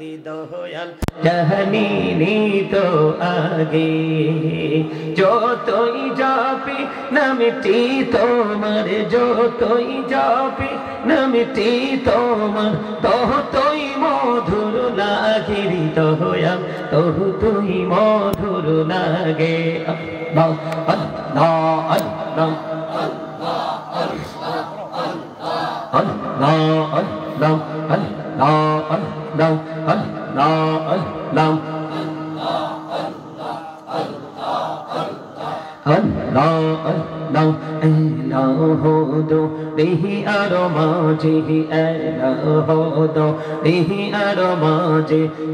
দয়াল জাহানি তো আগে যতই যাবি নামটি তোমার, যতই যাবি নামটি তোমার, ততই মধুর লাগে দয়াল, ততই মধুর লাগে। আল্লাহ আল্লাহ আল্লাহ আল্লাহ আল্লাহ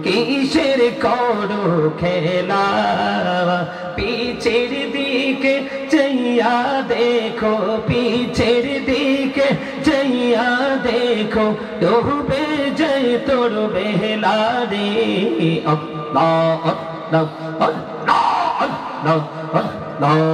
কিসের করো খেলা, পিছের দিকে চাইয়া দেখো, পিছের দিকে চাইয়া দেখো, ডুবে যায় তোর বেলা রে। আল্লাহ আল্লাহ আল্লাহ আল্লাহ আল্লাহ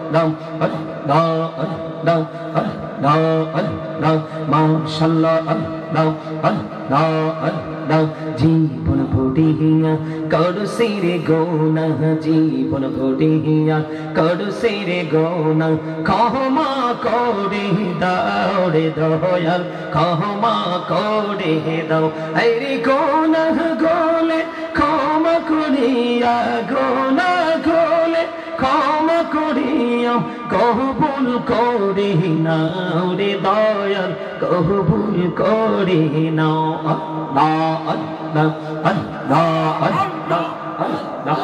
আল্লাহ আল্লাহ আল্লাহ আল্লাহ আল্লাহ মাশাআল্লাহ আল্লাহ আল্লাহ আল্লাহ। জীবন ভরিয়া করছি রে গোনা, জীবন ভরিয়া করছি রে গোনা, ক্ষমা করে দাও রে দয়াল, ক্ষমা করে দাও। আরে গোনা গোলে ক্ষমা করিয়া, গোনা গোলে ক্ষমা করিয়া, কবুল করে নাও রে দয়াল, কবুল করে নাও। আল্লাহ আল্লাহ আল্লাহ আল্লাহ আল্লাহ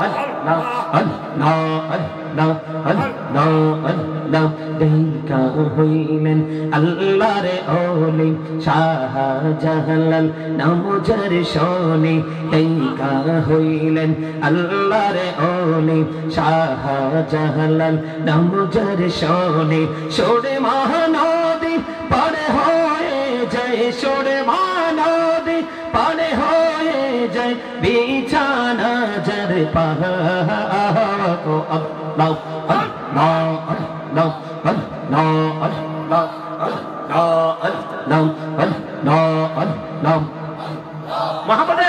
আল্লাহ আল্লাহ আল্লাহ আল্লাহ আল্লাহ। দেখা হইলেন আল্লাহর ওলি শাহজালাল নামজার শোনে, দেখা হইলেন আল্লাহর ওলি শাহজালাল নামজার শোনে। সোরে মহানদী পার হয়ে যায়, সোরে মহানদী পার হয়ে যায়, বিছানা যার পাহাড়। আল্লাহ আল্লাহ আল্লাহ আল্লাহ আল্লাহ আল্লাহ আল্লাহ আল্লাহ মুহাম্মদে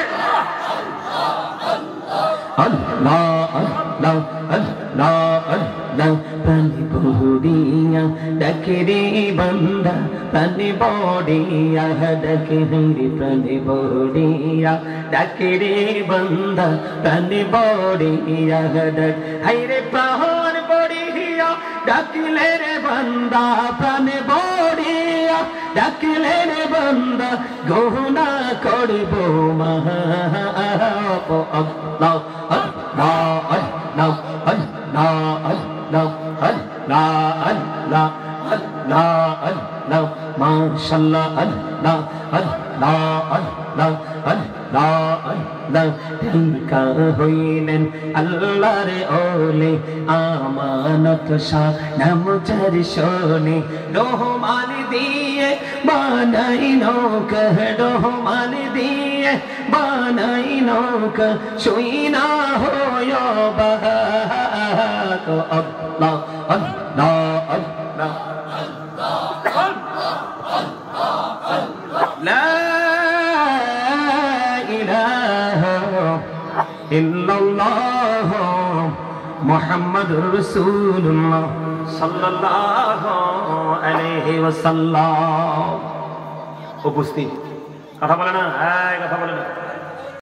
আল্লাহ আল্লাহ আল্লাহ আল্লাহ। প্রাণী বড়িয়া ডাকে রে বান্দা, প্রাণী বড়িয়া ডাকে রে, প্রাণী বড়িয়া ডাকে রে বান্দা, প্রাণী বড়িয়া ডাক। হাই রে প্রাণ বড়িয়া ডাকিলে রে বান্দা, প্রাণী বড়িয়া ডাকিলে রে বান্দা, গুনাহ করব মাফ। আল্লাহ আল্লাহ আল্লাহ আল্লাহ আল্লাহ আল্লাহ আল্লাহ আল্লাহ আল্লাহ মাশাআল্লাহ আল্লাহ আল্লাহ আল্লাহ আল্লাহ আল্লাহ। দেখা হইলেন আল্লাহর ওলি আমানত শাহ নামজার শোনে, রহমান দিয়ে বানাই নৌকা, রহমান দিয়ে বানাই নৌকা, শুই না হয় বাহাত। আল্লাহ আল্লাহ আল্লাহ লা ইলাহা ইল্লাল্লাহ মুহাম্মাদুর রাসূলুল্লাহ সাল্লাল্লাহু আলাইহি ওয়াসাল্লাম। উপস্থিত কথা বলে না, হ্যাঁ কথা বলে না।